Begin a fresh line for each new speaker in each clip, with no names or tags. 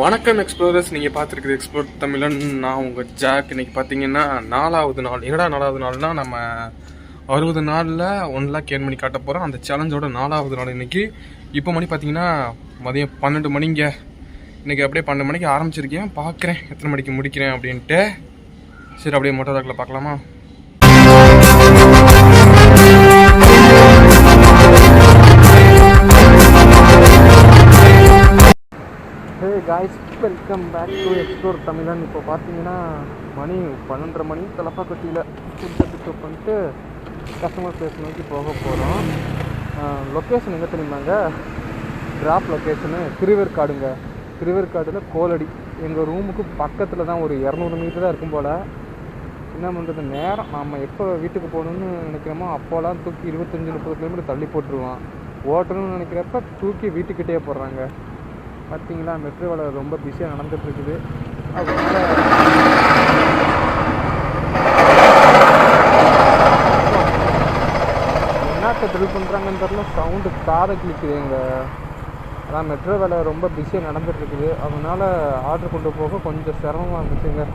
வணக்கம் எக்ஸ்ப்ளோரர்ஸ், நீங்கள் பார்த்துருக்குது எக்ஸ்ப்ளோர் தமிழன். நான் உங்கள் ஜாக். இன்றைக்கி பார்த்தீங்கன்னா 4வது நாள். என்னடா 4வது நாள்னா, நம்ம 60 நாளில் 1 லேக் ஏர்ன் பண்ணி காட்ட போகிறோம். அந்த சேலஞ்சோட 4வது நாள் இன்றைக்கி. இப்போ மணி பார்த்தீங்கன்னா மதியம் 12 மணிங்க. இன்றைக்கி அப்படியே 12 மணிக்கு ஆரம்பிச்சிருக்கேன். பார்க்குறேன் எத்தனை மணிக்கு முடிக்கிறேன் அப்படின்ட்டு. சரி, அப்படியே மோட்டர் தாக்கில் பார்க்கலாமா? Hey guys, welcome back to explore Tamilan. இப்போ பார்த்தீங்கன்னா மணி 12:30 மணி. தலப்பாக்கட்டியில் பிக்கப் பண்ணிட்டு கஸ்டமர் பிளேஸ் நோக்கி போக போகிறோம். லொக்கேஷன் எங்கே தெரியுமாங்க? ட்ராப் லொக்கேஷனு திருவேற்காடுங்க. திருவேற்காடில் கோலடி. எங்கள் ரூமுக்கு பக்கத்தில் தான், ஒரு 200 மீட்டர் தான் இருக்கும் போல். என்ன பண்ணுறது, நேரம் நம்ம எப்போ வீட்டுக்கு போகணுன்னு நினைக்கிறோமோ அப்போலாம் தூக்கி 25-30 கிலோமீட்டர் தள்ளி போட்டுருவோம். ஓட்டணும்னு நினைக்கிறப்ப தூக்கி வீட்டுக்கிட்டே போடுறாங்க. பார்த்தீங்களா, மெட்ரோ வேலை ரொம்ப பிஸியாக நடந்துகிட்ருக்குது. அதனால் என்னத்தை ட்ரில் பண்ணுறாங்கன்னு தெரியல, சவுண்டு காதை கிளிக்குதுங்க. அதான் மெட்ரோ வேலை ரொம்ப பிஸியாக நடந்துகிட்ருக்குது. அதனால் ஆர்டர் கொண்டு போக கொஞ்சம் சிரமமாக இருந்துச்சுங்க.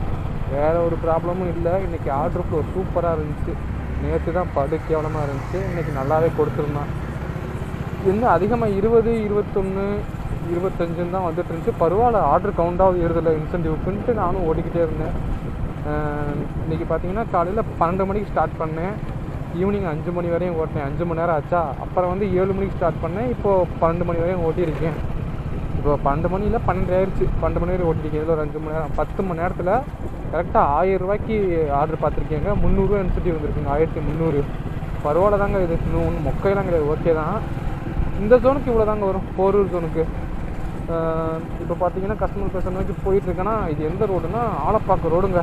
வேறு ஒரு ப்ராப்ளமும் இல்லை. இன்றைக்கி ஆர்டர் ஃப்ளோ சூப்பராக இருந்துச்சு. நேற்று தான் படு கேவலமாக இருந்துச்சு. இன்றைக்கி நல்லாவே கொடுத்துருந்தான். இன்னும் அதிகமாக 20, 21, 25 தான் வந்துட்டு இருந்துச்சு. பரவாயில்ல, ஆர்டர் கவுண்டாவது ஏறுதில்லை இன்சென்டிவ்க்குன்ட்டு நானும் ஓடிக்கிட்டே இருந்தேன். இன்றைக்கி பார்த்தீங்கன்னா காலையில் 12 மணிக்கு ஸ்டார்ட் பண்ணேன். ஈவினிங் 5 மணி வரையும் ஓட்டினேன். 5 மணி நேரம் ஆச்சா. அப்புறம் 7 மணிக்கு ஸ்டார்ட் பண்ணேன். இப்போது 12 மணி வரையும் ஓட்டியிருக்கேன். இப்போ 12 மணியில் 12 ஆயிடுச்சு. 12 மணி வரையும் ஓட்டிருக்கேன். இதில் ஒரு 5 மணி நேரம், 10 மணி நேரத்தில் கரெக்டாக 1000 ரூபாய்க்கு ஆர்டர் பார்த்துருக்கேங்க. 300 ரூபா இன்சென்டிவ் வந்துருக்குங்க. 1300. பரவாயில்ல தாங்க. இது இன்னும் ஒன்றும் மொக்கையெல்லாம் கிடையாது, ஓகே தான். இந்த ஜோனுக்கு இவ்வளோ தாங்க வரும், போரூர் ஜோனுக்கு. இப்போ பார்த்தீங்கன்னா கஸ்டமர் பேச நோக்கி போயிட்டுருக்கேன்னா, இது எந்த ரோடுனா ஆலப்பாக்கம் ரோடுங்க.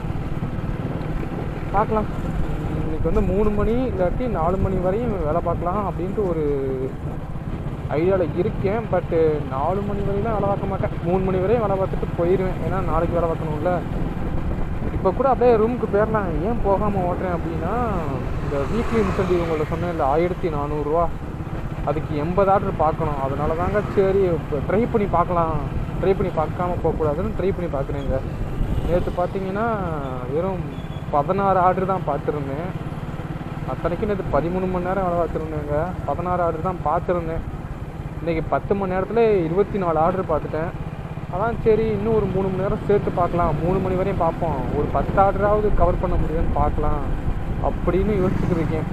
பார்க்கலாம். இன்றைக்கி 3 மணி இல்லாட்டி 4 மணி வரையும் வேலை பார்க்கலாம் அப்படின்ட்டு ஒரு ஐடியாவில் இருக்கேன். பட்டு 4 மணி வரையும் வேலை பார்க்க மாட்டேன். 3 மணி வரையும் வேலை பார்த்துட்டு போயிடுவேன். ஏன்னா நாளைக்கு வேலை பார்க்கணும்ல. இப்போ கூட அப்படியே ரூமுக்கு போயிடலாம். ஏன் போகாமல் ஓட்டுறேன் அப்படின்னா, இந்த வீக்லி இன்சென்டிவ் உங்களை சொன்னேன் இல்லை, 1400 ரூபா. அதுக்கு 80 ஆர்டர் பார்க்கணும். அதனால தாங்க சரி ட்ரை பண்ணி பார்க்கலாம், ட்ரை பண்ணி பார்க்காம போகக்கூடாதுன்னு ட்ரை பண்ணி பார்க்குறேங்க. நேற்று பார்த்தீங்கன்னா வெறும் 16 ஆர்டர் தான் பார்த்துருந்தேன். அத்தனைக்கும் நேற்று 13 மணி நேரம் வேலை பார்த்துருந்தேங்க. 16 ஆர்டர் தான் பார்த்துருந்தேன். இன்றைக்கி 10 மணி நேரத்தில் 24 ஆர்டர் பார்த்துட்டேன். அதான் சரி இன்னும் ஒரு 3 மணி நேரம் சேர்த்து பார்க்கலாம், 3 மணி வரையும் பார்ப்போம், ஒரு 10 ஆர்டராவது கவர் பண்ண முடியும்னு பார்க்கலாம் அப்படின்னு யோசிச்சுட்டு இருக்கேன்.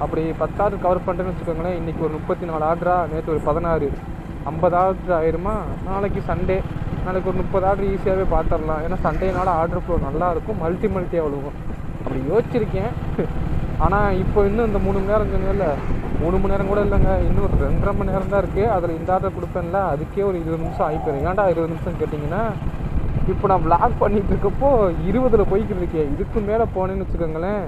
அப்படி 10 ஆர்டர் கவர் பண்ணுறேன்னு வச்சுக்கோங்களேன். இன்றைக்கி ஒரு 34 ஆர்டரா, நேற்று ஒரு 16, 50 ஆர்டர் ஆயிருமா. நாளைக்கு சண்டே, நாளைக்கு ஒரு 30 ஆர்டர் ஈஸியாகவே பார்த்துடலாம். ஏன்னா சண்டேனால ஆர்டர் ஃப்ளோ நல்லாயிருக்கும், மல்டியாக விழுகும். அப்படி யோசிச்சிருக்கேன். ஆனால் இப்போ இன்னும் இந்த 3 மணி நேரம் சொன்னேன்ல, 3 மணி நேரம் கூட இல்லைங்க, இன்னும் 2.5 மணி நேரம் தான் இருக்குது. அதில் இந்த ஆர்டர் கொடுப்பேன்ல, அதுக்கே ஒரு 20 நிமிஷம் ஆகிப்போம். ஏன்டா 20 நிமிஷம் கேட்டிங்கன்னா, இப்போ நான் விளாக் பண்ணிகிட்டு இருக்கப்போ 20 போய்கிட்டு இருக்கேன். இதுக்கு மேலே போனேன்னு வச்சுக்கோங்களேன்,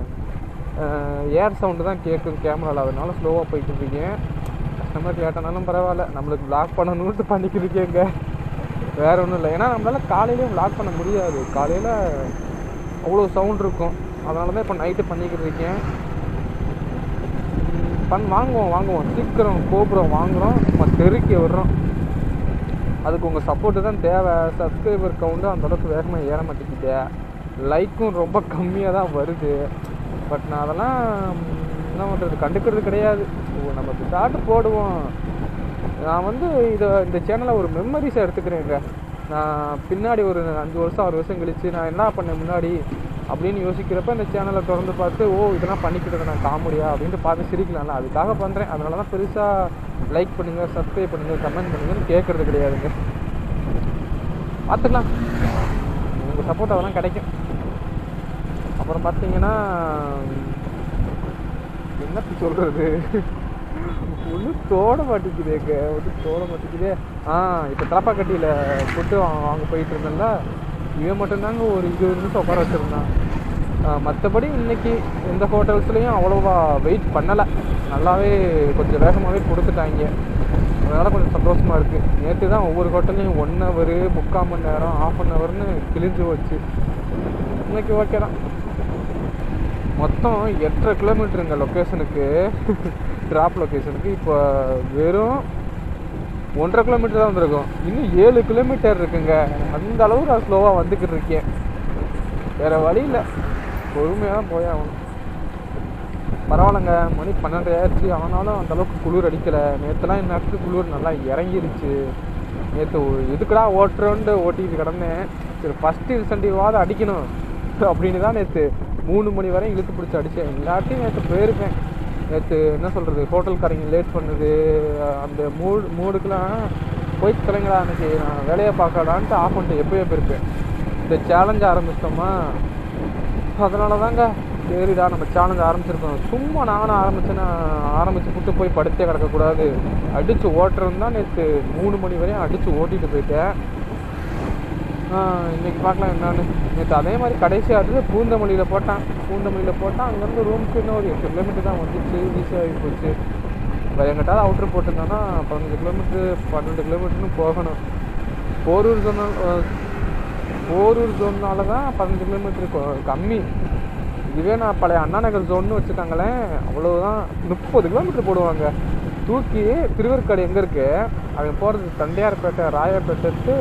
ஏர் சவுண்டு தான் கேட்கும் கேமராவில். அதனால ஸ்லோவாக போய்கிட்டு இருக்கேன். கஸ்டமர் கேட்டனாலும் பரவாயில்ல, நம்மளுக்கு விளாக் பண்ணணுன்ட்டு பண்ணிக்கிட்டு இருக்கேங்க. வேறு ஒன்றும் இல்லை. ஏன்னா நம்மளால் காலையிலேயும் விளாக் பண்ண முடியாது. காலையில் அவ்வளோ சவுண்ட் இருக்கும். அதனால தான் இப்போ நைட்டு பண்ணிக்கிட்டு இருக்கேன். வாங்குவோம் சீக்கிரம் கோபுரம் வாங்குகிறோம், நம்ம தெருக்கி விடுறோம். அதுக்கு உங்கள் சப்போர்ட்டு தான் தேவை. சப்ஸ்கிரைபர் கவுண்ட்டு அந்தளவுக்கு வேகமாக ஏற மாட்டேங்கிட்டே, லைக்கும் ரொம்ப கம்மியாக தான் வருது. பட் நான் அதெல்லாம் என்ன பண்ணுறது, கண்டுக்கிறது கிடையாது. நம்ம ஸ்டார்ட்டு போடுவோம். நான் இந்த சேனலை ஒரு மெமரிஸை எடுத்துக்கிறேங்க. நான் பின்னாடி ஒரு 5 வருஷம் 6 வருஷம் கழித்து நான் என்ன பண்ணேன் முன்னாடி அப்படின்னு யோசிக்கிறப்ப இந்த சேனலை திறந்து பார்த்து, இதெல்லாம் பண்ணிக்கிட்டு நான் காமெடியா அப்படின்ட்டு பார்த்து சிரிக்கலாம்ல, அதுக்காக பண்ணுறேன். அதனால தான் பெருசாக லைக் பண்ணுங்கள், சப்ஸ்கிரைப் பண்ணுங்கள், கமெண்ட் பண்ணுங்கன்னு கேட்குறது கிடையாதுங்க. பார்த்துக்கலாம், உங்கள் சப்போர்ட் அதெல்லாம் கிடைக்கும். அப்புறம் பார்த்தீங்கன்னா என்னத்து சொல்கிறது, ஒன்றும் தோட மாட்டேங்குதே. இப்போ தலப்பாக்கட்டியில் ஃபுட்டு வாங்க போயிட்டு இருந்தேன்ல, இவன் மட்டும்தாங்க ஒரு 20 நிமிஷம் உட்கார வச்சுருந்தான். மற்றபடி இன்றைக்கி எந்த ஹோட்டல்ஸ்லேயும் அவ்வளோவா வெயிட் பண்ணலை. நல்லாவே கொஞ்சம் வேகமாகவே கொடுத்துட்டாங்க. அதனால் கொஞ்சம் சந்தோஷமாக இருக்குது. நேற்று தான் ஒவ்வொரு ஹோட்டல்லையும் 1 ஹவர், 3/4 மணி நேரம், 1/2 ஹவர்னு கிழிஞ்சு வச்சு. இன்றைக்கி ஓகே தான். மொத்தம் 8.5 கிலோமீட்டருங்க லொக்கேஷனுக்கு, ட்ராப் லொக்கேஷனுக்கு. இப்போ வெறும் 1.5 கிலோமீட்டர் தான் வந்திருக்கும். இன்னும் 7 கிலோமீட்டர் இருக்குங்க. அந்த அளவுக்கு நான் ஸ்லோவாக வந்துக்கிட்டு இருக்கேன். வேறு வழி இல்லை, பொறுமையாக தான் போய் ஆகணும். பரவாயில்லைங்க, மணி 12 ஆயிடுச்சு. ஆனாலும் அந்தளவுக்கு குளிர் அடிக்கலை. நேற்றுலாம் இந்நேரத்துக்கு குளிர் நல்லா இறங்கிருச்சு. நேற்று எதுக்குடா ஓட்டுறோன்ட்டு ஓட்டிகிட்டு கிடந்தேன். சரி, ஃபஸ்ட்டு இன்சென்டிவாவது அடிக்கணும் அப்படின்னு தான் நேற்று 3 மணி வரையும் இழுத்து பிடிச்சி அடித்தேன். எல்லாத்தையும் நேற்று போயிருப்பேன். நேற்று என்ன சொல்கிறது, ஹோட்டல்காரங்க லேட் பண்ணுது, அந்த மூடுக்கெலாம் போய் கிளங்கடா அன்றைக்கி நான் வேலையை பார்க்கலான்ட்டு ஆஃப் பண்ணிட்டு எப்போயோ போயிருப்பேன். இந்த சேலஞ்ச் ஆரம்பிச்சிட்டோமா, அதனால தாங்க சரிடா நம்ம சேலஞ்ச் ஆரம்பிச்சிருக்கோம். சும்மா நானும் ஆரம்பித்து புட்டு போய் படுத்தே கிடக்கக்கூடாது, அடித்து ஓட்டுறதுன்னு தான் நேற்று 3 மணி வரையும் அடித்து ஓட்டிகிட்டு போயிட்டேன். இன்றைக்கி பார்க்கலாம் என்னான்னு. நேற்று அதே மாதிரி கடைசியாக பூந்தமல்லியில் போட்டான். அங்கேருந்து ரூமுக்கு இன்னும் ஒரு 8 கிலோமீட்டர் தான் வந்துச்சு. ஈஸியாகி போச்சு. வேறு எங்கிட்டாவது அவுட்ரு போட்டிருந்தாங்கன்னா 15 கிலோமீட்ரு 12 கிலோமீட்டர்னு போகணும். போரூர் ஜோன்னால தான் 15 கிலோமீட்டருக்கு கம்மி. இதுவே நான் பழைய அண்ணா நகர் ஜோன்னு வச்சுட்டாங்களேன், அவ்வளோதான் 30 கிலோமீட்டர் போடுவாங்க. தூக்கி திருவேற்காடு எங்கே இருக்குது, அவன் போகிறது தண்டையார்பேட்டை ராயப்பேட்டைக்கு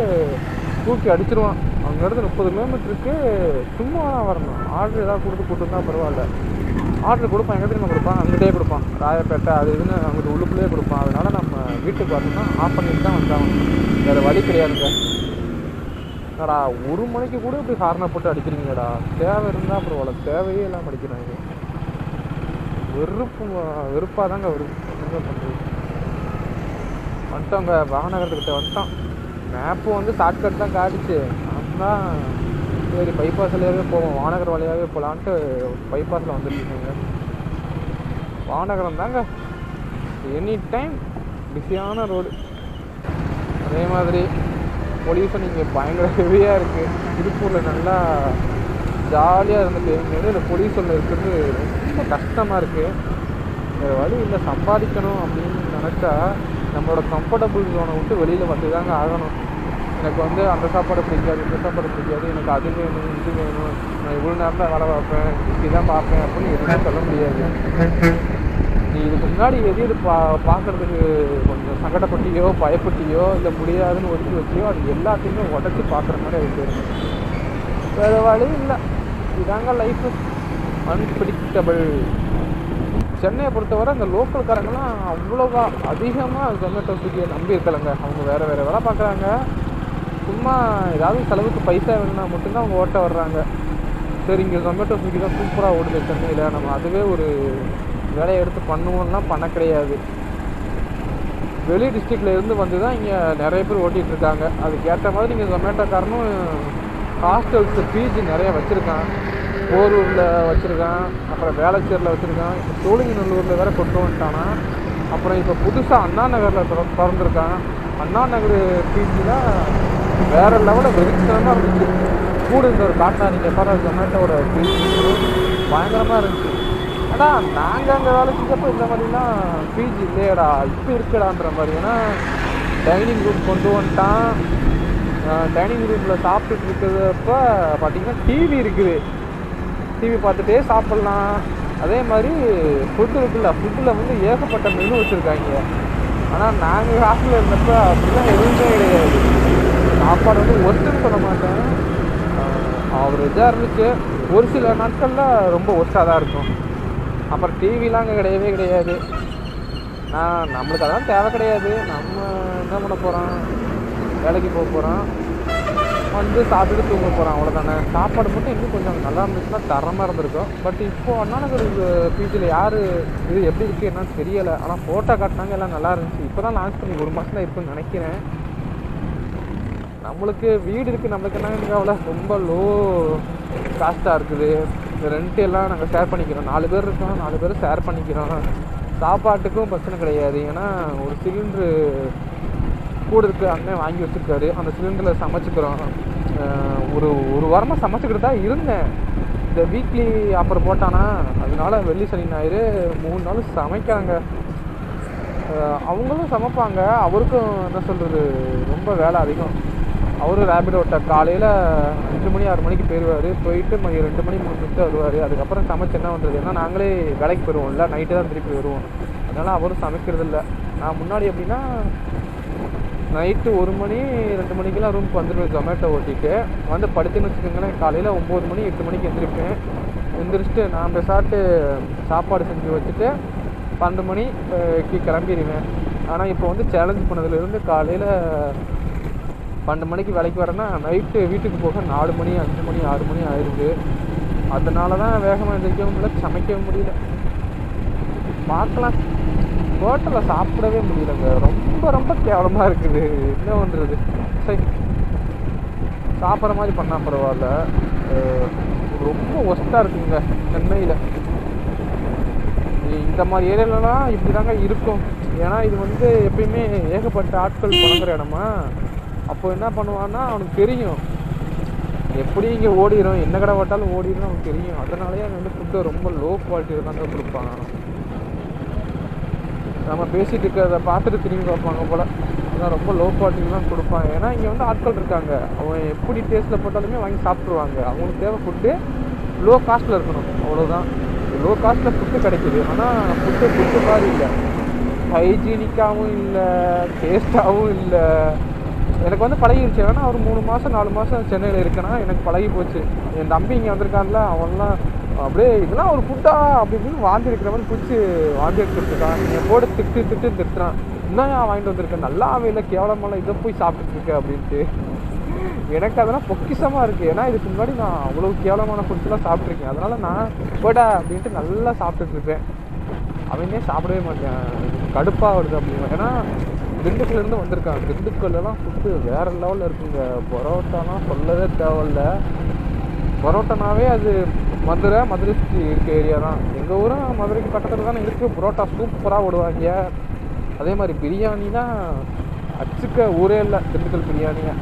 தூக்கி அடிச்சிருவான். அங்கேருந்து 30 கிலோமீட்டருக்கு சும்மா தான் வரணும். ஆர்டர் ஏதாவது கூப்பிட்டுருந்தா பரவாயில்ல. ஆர்டர் கொடுப்பான், எங்கே தெரியுமா கொடுப்பான், அங்கிட்டே கொடுப்பான். ராயப்பேட்டை அது இதுன்னு அங்கிட்ட உள்ளுக்குள்ளேயே கொடுப்பான். அதனால் நம்ம வீட்டுக்கு வரணும்னா ஆஃப் பண்ணிட்டு தான் வந்தாகணும். வேறு வழி கிடையாதுங்க. என்னடா 1 மணிக்கு கூட இப்படி ஹார்னை போட்டு அடிக்கிறீங்கடா, தேவை இருந்தால் அப்புறம் அவ்வளோ தேவையே இல்லாமல் அடிக்கிறாங்க. வெறுப்பாக தாங்க வரும். என்ன பண்ணுறது, வந்துட்டோங்க வாகனகரத்துக்கிட்ட வந்துட்டோம். மேப்பு வந்து ஷார்ட்கட் தான் காட்டுச்சு. தான் சரி பைபாஸ் வழியாகவே போவோம், வானகரம் வழியாகவே போகலான்ட்டு பைபாஸில் வந்துட்டுருக்கோங்க. வானகரம் தாங்க எனி டைம் பிஸியான ரோடு. அதே மாதிரி பொல்யூஷன் இங்கே பயங்கர ஹெவியாக இருக்குது. திருப்பூரில் நல்லா ஜாலியாக இருந்துட்டு இங்கே இந்த பொல்யூஷனில் இருக்கிறது ரொம்ப கஷ்டமாக இருக்குது. வேறு வழி இல்லை, சம்பாதிக்கணும் அப்படின்னு நினச்சா நம்மளோட கம்ஃபர்டபுள் ஜோனை விட்டு வெளியில் வந்து தாங்க ஆகணும். எனக்கு வந்து அந்த சாப்பாடு பிடிக்காது, இந்த சாப்பாடு பிடிக்காது, எனக்கு அது வேணும் இது வேணும், நான் இவ்வளோ நேரம் தான் வேலை பார்ப்பேன், இப்படி தான் பார்ப்பேன் அப்படின்னு எதுவுமே சொல்ல முடியாது. நீ இதுக்கு முன்னாடி எது பார்க்குறதுக்கு கொஞ்சம் சங்கடப்பட்டியோ பயப்பட்டியோ இல்லை முடியாதுன்னு ஒதுக்கி வச்சியோ அது எல்லாத்தையுமே உடச்சி பார்க்குற மாதிரி அது போயிடும். வேறு வழி இல்லை, இதாங்க லைஃபு. அன்பிரிடிக்டபிள். சென்னையை பொறுத்தவரை அந்த லோக்கல்காரங்களாம் அவ்வளோவா அதிகமாக ஜொமேட்டோ ஸ்விக்கியை நம்பி இருக்கலைங்க. அவங்க வேறு வேலை பார்க்குறாங்க. சும்மா ஏதாவது செலவுக்கு பைசா வேணும்னா மட்டும்தான் அவங்க ஓட்ட வர்றாங்க. சரி இங்கே ஜொமேட்டோ ஸ்விக்கி தான் சூப்பராக ஓடுது சென்னையில், நம்ம அதுவே ஒரு வேலையை எடுத்து பண்ணுவோம்லாம் பண்ண கிடையாது. வெளி டிஸ்ட்ரிக்டில் இருந்து வந்து தான் இங்கே நிறைய பேர் ஓட்டிகிட்ருக்காங்க. அதுக்கேற்ற மாதிரி இங்கே ஜொமேட்டோக்காரனும் ஹாஸ்டல்ஸு பிஜி நிறைய வச்சுருக்கான். போரூரில் வச்சுருக்கான், அப்புறம் வேளச்சேரியில் வச்சுருக்கான், இப்போ சோழிங்கநல்லூரில் வேறு கொண்டு வந்துட்டானா. அப்புறம் இப்போ புதுசாக அண்ணா நகரில் திறந்துருக்கான். அண்ணா நகர் பிஜியில் வேறு லெவலில் வெறித்தனமாக இருந்துச்சு. கூட இந்த ஒரு காட்டினா நீங்கள் பாரு ஜொமேட்டோட பிஜி பயங்கரமாக இருந்துச்சு. ஆனால் நாங்கள் அங்கே வேலை செஞ்சப்போ இந்த மாதிரிலாம் பிஜி இல்லையடா, இப்போ இருக்கடான்ற மாதிரி. ஏன்னா டைனிங் ரூம் கொண்டு வந்துட்டான். டைனிங் ரூமில் சாப்பிட்டுட்டு இருக்கிறப்ப பார்த்திங்கன்னா டிவி இருக்குது, டிவி பார்த்துட்டே சாப்பிட்லாம். அதே மாதிரி ஃபுட்டு இருக்குல்ல, ஃபுட்டில் வந்து ஏகப்பட்ட மெனு வச்சுருக்காங்க. ஆனால் நாங்கள் ஹாஸ்டலில் இருந்தப்போ அப்படிலாம் எதுவுமே கிடையாது. சாப்பாடு வந்து ஒர்த்துன்னு சொல்ல மாட்டேன், அவரேஜாக இருந்துச்சு. ஒரு சில நாட்களில் ரொம்ப ஒர்த்தாக தான் இருக்கும். அப்புறம் டிவிலாம் அங்கே கிடையவே கிடையாது. நம்மளுக்கு அதெல்லாம் தேவை கிடையாது. நம்ம என்ன பண்ண போகிறோம், வேலைக்கு போக போகிறோம், வந்து சாப்பிட்டுட்டு தூங்க போகிறோம், அவ்வளோதானே. சாப்பாடு மட்டும் இன்னும் கொஞ்சம் நல்லா இருந்துச்சுன்னா தரமாக இருந்திருக்கும். பட் இப்போது அண்ணா நகர் பிஜியில் யார் இது எப்படி இருக்குது என்னன்னு தெரியலை. ஆனால் ஃபோட்டோ காட்டினாங்க, எல்லாம் நல்லா இருந்துச்சு. இப்போ தான் லான்ச் பண்ணி 1 மாதம் தான் இருக்குன்னு நினைக்கிறேன். நம்மளுக்கு வீடு இருக்குது, நம்மளுக்கு என்ன அவ்வளோ ரொம்ப லோ காஸ்ட்டாக இருக்குது. இந்த ரெண்ட்டு எல்லாம் நாங்கள் ஷேர் பண்ணிக்கிறோம். 4 பேர் இருக்கோம், 4 பேரும் ஷேர் பண்ணிக்கிறோம். சாப்பாட்டுக்கும் பிரச்சனை கிடையாது. ஏன்னா ஒரு சிலிண்ட்ரு கூட இருக்குது, அண்ணன் வாங்கி வச்சுருக்காரு. அந்த சிலிண்டரில் சமைச்சிக்கிறோம். ஒரு வாரமாக சமைச்சிக்கிட்டு தான் இருந்தேன். இந்த வீக்லி ஆஃபர் போட்டானா, அதனால வெள்ளி சனி ஞாயிறு 3 நாள் சமைக்காங்க. அவங்களும் சமைப்பாங்க. அவருக்கும் என்ன சொல்கிறது, ரொம்ப வேலை அதிகம். அவரும் ரேபிடோ ஓட்ட காலையில் 5 மணி 6 மணிக்கு போயிடுவார். போயிட்டு 2 மணி 3 மணிக்கு வருவார். அதுக்கப்புறம் சமைச்சு என்ன பண்ணுறது, ஏன்னா நாங்களே வேலைக்கு போயிடுவோம்ல, நைட்டு தான் திருப்பி வருவோம். அதனால் அவரும் சமைக்கிறதில்ல. நான் முன்னாடி எப்படின்னா நைட்டு 1 மணி 2 மணிக்கெல்லாம் ரூமுக்கு வந்துடுவேன். ஜொமேட்டோ ஓட்டிட்டு வந்து படுத்துன்னு வச்சுக்கோங்களேன். காலையில் 9 மணி 8 மணிக்கு எழுந்திருப்பேன். எழுந்திரிச்சிட்டு நான் பெசாட்டு சாப்பாடு செஞ்சு வச்சுட்டு 12 மணிக்கு கிளம்பிடுவேன். ஆனால் இப்போ வந்து சேலஞ்ச் பண்ணதுலேருந்து காலையில் 12 மணிக்கு வேலைக்கு வரேன்னா நைட்டு வீட்டுக்கு போக 4 மணி 5 மணி 6 மணி ஆயிடுது. அதனால தான் வேகமாக எழுந்திரிக்கவும் முடியல, சமைக்கவும் முடியல. பார்க்கலாம். ஹோட்டலில் சாப்பிடவே முடியலங்க. ரொம்ப ரொம்ப கேவலமாக இருக்குது. என்ன பண்ணுறது? சரி, சாப்பிட்ற மாதிரி பண்ணால் பரவாயில்ல. ரொம்ப ஒஸ்ட்டாக இருக்குங்க சென்னையில். இந்த மாதிரி ஏரியாலலாம் இப்படி தாங்க இருக்கும். ஏன்னா இது வந்து எப்பயுமே ஏகப்பட்ட ஆட்கள் புழங்குற இடமா. அப்போ என்ன பண்ணுவான்னா அவனுக்கு தெரியும் எப்படி இங்கே ஓடிடும், என்ன கடை ஓட்டாலும் ஓடிடும் அவனுக்கு தெரியும். அதனாலேயே அங்கே வந்து ஃபுட்டு ரொம்ப லோ குவாலிட்டியில் தாங்க கொடுப்பாங்க. நம்ம பேசிகிட்டு இருக்கிறத பார்த்துட்டு திரும்பி பார்ப்பாங்க போல். அதான் ரொம்ப லோ குவாலிட்டியில் தான் கொடுப்பாங்க. ஏன்னா இங்கே வந்து ஆட்கள் இருக்காங்க, அவன் எப்படி டேஸ்ட்டில் போட்டாலுமே வாங்கி சாப்பிட்ருவாங்க. அவங்களுக்கு தேவை ஃபுட்டு லோ காஸ்ட்டில் இருக்கணும், அவ்வளோதான். லோ காஸ்ட்டில் ஃபுட்டு கிடைக்கிது. ஆனால் ஃபுட்டு மாதிரி இல்லை, ஹைஜீனிக்காகவும் இல்லை, டேஸ்ட்டாகவும் இல்லை. எனக்கு வந்து பழகிடுச்சு. ஏன்னா ஒரு 3 மாதம் 4 மாதம் சென்னையில் இருக்கேன்னா எனக்கு பழகி போச்சு. என் தம்பி இங்கே வந்திருக்கான்ல, அவன்லாம் அப்படியே இதெல்லாம் ஒரு ஃபுட்டா அப்படி இப்படின்னு வாந்தி இருக்கிற மாதிரி பிடிச்சி வாந்தி எடுத்துருக்கான். என் போட திட்டுறான். இன்னும் வாங்கிட்டு வந்திருக்கேன், நல்லாவே இல்லை, கேவலமெல்லாம் இதை போய் சாப்பிட்டுருக்கேன் அப்படின்ட்டு. எனக்கு அதெல்லாம் பொக்கிஷமாக இருக்குது. ஏன்னா இதுக்கு முன்னாடி நான் அவ்வளோ கேவலமான ஃபுட்ஸ்லாம் சாப்பிட்ருக்கேன். அதனால் நான் போடா அப்படின்ட்டு நல்லா சாப்பிட்டுட்ருப்பேன். அவனே சாப்பிடவே மாட்டேன், கடுப்பாக வருது அப்படின்னா. ஏன்னா திண்டுக்கல்லேருந்து வந்திருக்காங்க. திண்டுக்கல்லாம் ஃபுட்டு வேறு லெவலில் இருக்குங்க. பரோட்டாலாம் சொல்லவே தேவையில்ல. பரோட்டானாவே அது மதுரை சுற்றி இருக்க ஏரியா தான். எங்கள் ஊரும் மதுரைக்கு பக்கத்தில் தானே இருக்குது. பரோட்டா சூப்பராக விடுவாங்க. அதே மாதிரி பிரியாணி தான் அச்சுக்க ஊரே இல்லை, திண்டுக்கல் பிரியாணியை.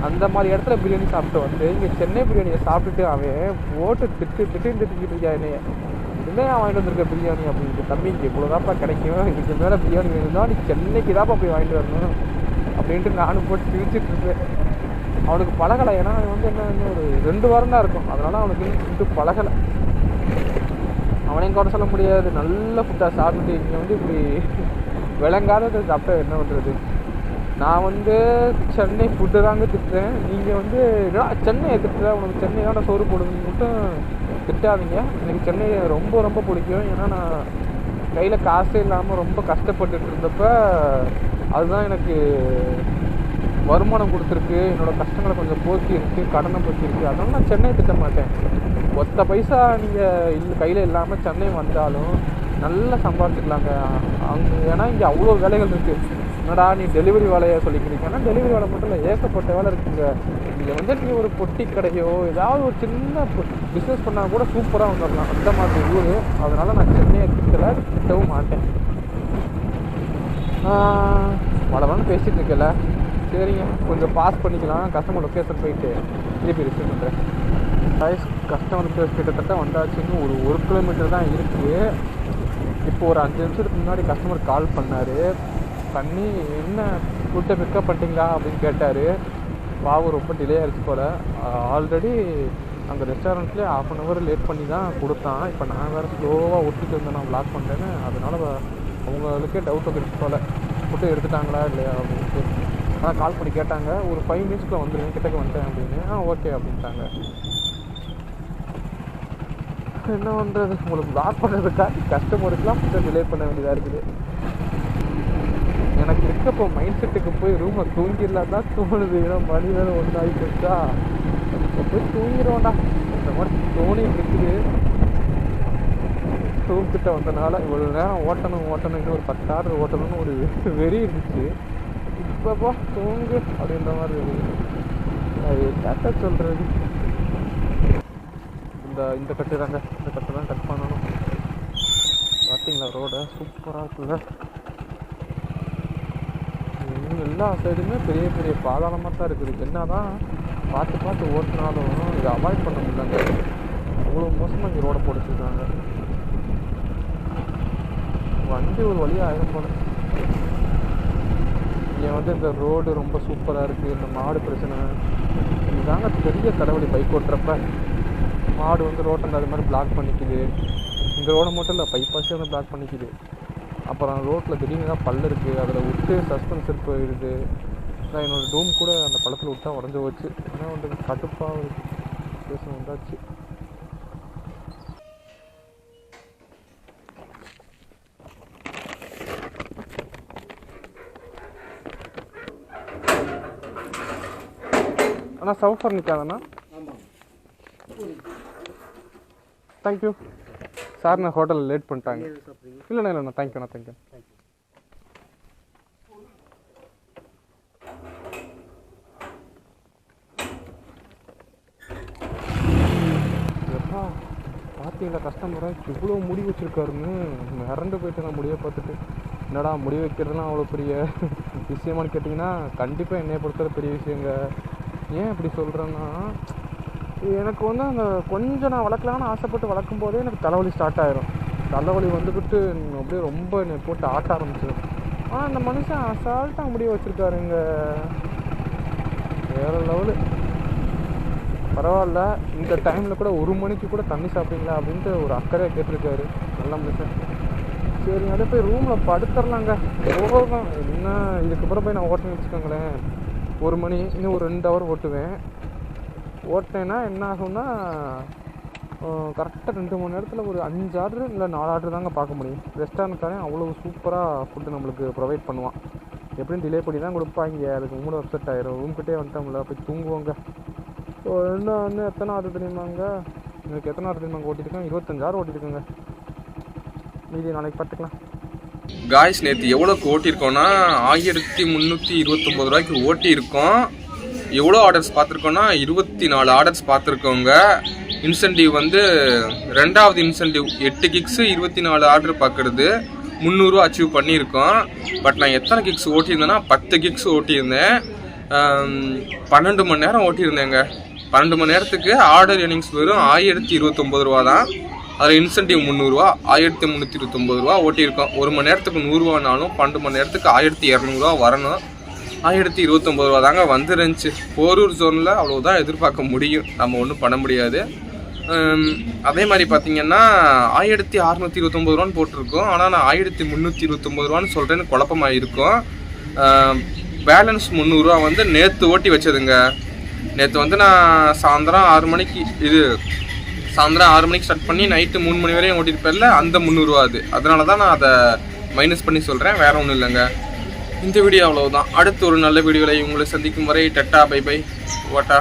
அந்த மாதிரி இடத்துல பிரியாணி சாப்பிட்டு வந்து இங்கே சென்னை பிரியாணியை சாப்பிட்டுட்டு அவன் போட்டு திட்டிக்கிட்டு இருக்கா என்னைய. என்னையா வாங்கிட்டு வந்திருக்க பிரியாணி அப்படின்ட்டு. தம்பி இங்கே இவ்வளோதாப்பா கிடைக்கும், இதுக்கு மேலே பிரியாணி வேணும்னா நீ சென்னைக்கு தான்ப்பா போய் வாங்கிட்டு வரணும் அப்படின்ட்டு நானும் போட்டு சிரிச்சிட்டு இருப்பேன். அவனுக்கு பழகலை. ஏன்னா அவன் வந்து என்ன ஒரு 2 வாரம் தான் இருக்கும். அதனால அவனுக்கு ஃபுட்டு பழகலை. அவனையும் கூட சொல்ல முடியாது. நல்ல ஃபுட்டாக சாப்பிட்டுட்டு இங்கே வந்து இப்படி விளங்காததை சாப்பிட்டா என்ன பண்ணுறது? நான் வந்து சென்னை ஃபுட்டு தாங்க திட்டுறேன். நீங்கள் வந்து சென்னையை திட்டுறேன், உனக்கு சென்னை தான் சோறு போடுங்க மட்டும் திட்டாதீங்க. எனக்கு சென்னை ரொம்ப ரொம்ப பிடிக்கும். ஏன்னா நான் கையில் காசே இல்லாமல் ரொம்ப கஷ்டப்பட்டுட்டு இருந்தப்ப அதுதான் எனக்கு வருமானம் கொடுத்துருக்கு. என்னோடய கஷ்டங்களை கொஞ்சம் போக்கியிருக்கு, கடனை போக்கியிருக்கு. அதனால நான் சென்னை திட்ட மாட்டேன். ஒத்த பைசா நீங்கள் கையில் இல்லாமல் சென்னை வந்தாலும் நல்லா சம்பாதிச்சுக்கலாங்க அங்கே. ஏன்னா இங்கே அவ்வளோ வேலைகள் இருக்குது. என்னடா நீ டெலிவரி வேலையை சொல்லிக்கிறீங்க? ஆனால் டெலிவரி வேலை மட்டும் இல்லை, ஏகப்பட்ட வேலை இருக்குங்க. இங்கே வந்து நீ ஒரு பொட்டி கடையோ ஏதாவது ஒரு சின்ன பிஸ்னஸ் பண்ணால் கூட சூப்பராக வந்துடலாம். அந்த மாதிரி ஊர். அதனால் நான் சென்னையை திட்டவும் மாட்டேன். வளவன்னு பேசிகிட்டு இருக்கல. சரிங்க, கொஞ்சம் பாஸ் பண்ணிக்கலாம். கஸ்டமர் லொக்கேஷன் போயிட்டு திருப்பி ரிசீவ் பண்ணுறேன். கஸ்டமர் லொக்கேஷன் கிட்டத்தட்ட வந்தாச்சுன்னு ஒரு கிலோமீட்டர் தான் இருக்குது. இப்போ ஒரு 5 நிமிஷத்துக்கு முன்னாடி கஸ்டமர் கால் பண்ணி என்ன ஃபுட்டை பிக்கப் பண்ணிட்டீங்களா அப்படின்னு கேட்டார். பாவு ரொம்ப டிலே ஆகிடுச்சு போல். ஆல்ரெடி அங்கே ரெஸ்டாரண்ட்லேயே 1/2 hour லேட் பண்ணி தான் கொடுத்தான். இப்போ நான் வேறு ஸ்லோவாக ஒட்டிட்டு இருந்தேன், நான் வ்ளாக் பண்ணுறேன்னு. அதனால் அவங்களுக்கே டவுட் வந்துருச்சு போல், ஃபுட்டு எடுத்துட்டாங்களா இல்லையா அப்படின்ட்டு. ஆனால் கால் பண்ணி கேட்டாங்க. ஒரு 5 minutesக்குள்ள வந்துடுவேன், கிட்டக்க வந்துட்டேன் அப்படின்னு. ஓகே அப்படின்ட்டாங்க. என்ன பண்ணுறது, உங்களுக்கு வ்ளாக் பண்ணுறதுக்காக கஸ்டமருக்குலாம் ஃபுட்டை டிலே பண்ண வேண்டியதாக இருக்குது. எனக்கு இருக்கப்போ மைண்ட் செட்டுக்கு போய் ரூமில் தூங்கிடலாம் தான் தோணுது. ஏன்னா மணி வேறு 1 ஆகி போச்சா, இப்போ போய் தூங்கிடுவோண்டா இந்த மாதிரி தோணிட்டு இருக்குது. ரூம்கிட்ட வந்தனால இவ்வளோ நேரம் ஓட்டணும் இன்னும் ஒரு 10 ஆர்டர் ஓட்டணும்னு ஒரு வெறி இருந்துச்சு. இப்போ தூங்கு அப்படின்ற மாதிரி இருக்குது. அது கரெக்டாக சொல்கிறது. இந்த கட்டு தாங்க, இந்த கட்டு தான் கட் பண்ணணும். பார்த்தீங்களா ரோடை சூப்பராக இருக்குல்ல. எல்லா சைடுமே பெரிய பெரிய பாதாளமாக தான் இருக்குது. என்ன தான் பார்த்து ஓட்டினாலும் இதை அவாய்ட் பண்ண முடியலங்க. அவ்வளோ மோசமாக இங்கே ரோடை போட்டுருக்காங்க. வண்டி ஒரு வழியாக ஆயிரம் போல. இங்கே வந்து இந்த ரோடு ரொம்ப சூப்பராக இருக்குது. இந்த மாடு பிரச்சனை இதுதாங்க பெரிய தலைவலி. பைக் ஓட்டுறப்ப மாடு வந்து ரோட்டை அது மாதிரி பிளாக் பண்ணிக்குது. இந்த ரோடை மட்டும் இல்லை, பைப்பாஸே வந்து பிளாக் பண்ணிக்குது. அப்புறம் ரோட்டில் திடீர்னு தான் பல்லு இருக்குது, அதில் விட்டு சஸ்பென்சர் போயிடுது. என்னோடய டூம் கூட அந்த பழத்தில் விட்டா உடஞ்சி போச்சு. ஆனால் வந்து கடுப்பாக ஒரு பேசணும் வந்தாச்சு. ஆனால் சவுஃபர் நிற்காதண்ணா. Thank you sir. நான் ஹோட்டலில் லேட் பண்ணிட்டாங்க. இல்லைண்ணா தேங்க்யூண்ணா. தேங்க்யூ. எப்பா பார்த்தீங்களா கஸ்டமராக இவ்வளோ முடி வச்சுருக்காருன்னு மிரண்டு போயிட்டு நான் முடிவை பார்த்துட்டு. என்னடா முடி வைக்கிறதுலாம் அவ்வளோ பெரிய விஷயமானு கேட்டிங்கன்னா கண்டிப்பாக என்னையை பொறுத்தவரை பெரிய விஷயங்க. ஏன் இப்படி சொல்கிறேன்னா, எனக்கு வந்து அந்த கொஞ்சம் நான் வளர்க்கலான்னு ஆசைப்பட்டு வளர்க்கும் போதே எனக்கு தலைவலி ஸ்டார்ட் ஆகிரும். தலைவலி வந்துக்கிட்டு அப்படியே ரொம்ப என்னை போட்டு ஆட்ட ஆரம்பிச்சிடும். ஆனால் அந்த மனுஷன் அசால்ட்டாக முடிய வச்சுருக்காருங்க. வேறு லெவலு. பரவாயில்ல, இந்த டைமில் கூட 1 மணிக்கு கூட தண்ணி சாப்பிட்டீங்களா அப்படின்ட்டு ஒரு அக்கறையாக கேட்டிருக்காரு. நல்ல மனுஷன். சரிங்க, அதே போய் ரூமில் படுத்துடலாங்க. போதும் என்ன, இதுக்கப்புறம் போய் நான் ஓட்டுன்னு வச்சுக்கோங்களேன். 1 மணி இன்னும் ஒரு 2 ஹவர் ஓட்டுவேன். ஓட்டினேன்னா என்ன ஆகும்னா கரெக்டாக 2 மணி நேரத்தில் ஒரு 5 ஆர்டரு இல்லை 4 ஆர்டர் தாங்க பார்க்க முடியும். ரெஸ்டாரண்ட்காரன் அவ்வளோ சூப்பராக ஃபுட்டு நம்மளுக்கு ப்ரொவைட் பண்ணுவான். எப்படியும் டிலே பண்ணி தான் கொடுப்பாங்க. அதுக்கு மூட அப்செட் ஆயிரும். ரூம்கிட்டே வந்துட்டோம்ல, போய் தூங்குவோங்க. ஸோ என்ன எத்தனை ஆர்டர் தெரியுமாங்க? எனக்கு எத்தனை ஆர்டர் தெரியுமாங்க ஓட்டியிருக்கேன்? 25 ஆர்டர் ஓட்டியிருக்கேங்க. மீதி நாளைக்கு பார்த்துக்கலாம்.
காய்ஸ், நேற்று எவ்வளோக்கு ஓட்டியிருக்கோன்னா 1329 ரூபாய்க்கு ஓட்டியிருக்கோம். எவ்வளோ ஆர்டர்ஸ் பார்த்துருக்கோன்னா 24 ஆர்டர்ஸ் பார்த்துருக்கோங்க. இன்சென்டிவ் வந்து 2வது இன்சென்டிவ் 8 கிக்ஸு 24 ஆர்டர் பார்க்குறது 300 ரூபா அச்சீவ் பண்ணியிருக்கோம். பட் நான் எத்தனை கிக்ஸ் ஓட்டியிருந்தேன்னா 10 கிக்ஸ் ஓட்டியிருந்தேன். 12 மணி நேரம் ஓட்டியிருந்தேங்க. 12 மணி நேரத்துக்கு ஆர்டர் ஏர்னிங்ஸ் வெறும் 1029 ரூபா தான். அதில் இன்சென்டிவ் 300 ரூபா, 1329 ரூபா ஓட்டியிருக்கோம். 1 மணி நேரத்துக்கு 100 ரூபானாலும் 12 மணி நேரத்துக்கு 1200 ரூபா வரணும். 1029 ரூபா தாங்க வந்துருந்துச்சு. போரூர் ஜோனில் அவ்வளோதான் எதிர்பார்க்க முடியும், நம்ம ஒன்றும் பண்ண முடியாது. அதே மாதிரி பார்த்தீங்கன்னா 1629 ரூபான்னு போட்டிருக்கோம். ஆனால் நான் 1329 ரூபான்னு சொல்கிறேன்னு குழப்பமாக இருக்கும். பேலன்ஸ் 300 ரூபா வந்து நேற்று ஓட்டி வச்சதுங்க. நேற்று வந்து நான் சாயந்தரம் 6 மணிக்கு ஸ்டார்ட் பண்ணி நைட்டு 3 மணி வரையும் ஓட்டியிருப்பேன்ல, அந்த 300 ரூபா அது. அதனால தான் நான் அதை மைனஸ் பண்ணி சொல்கிறேன், வேறு ஒன்றும் இல்லைங்க. இந்த வீடியோ அவ்வளவுதான். அடுத்து ஒரு நல்ல வீடியோவில் உங்களை சந்திக்கும் வரை டட்டா, பை பை, வாட்டா.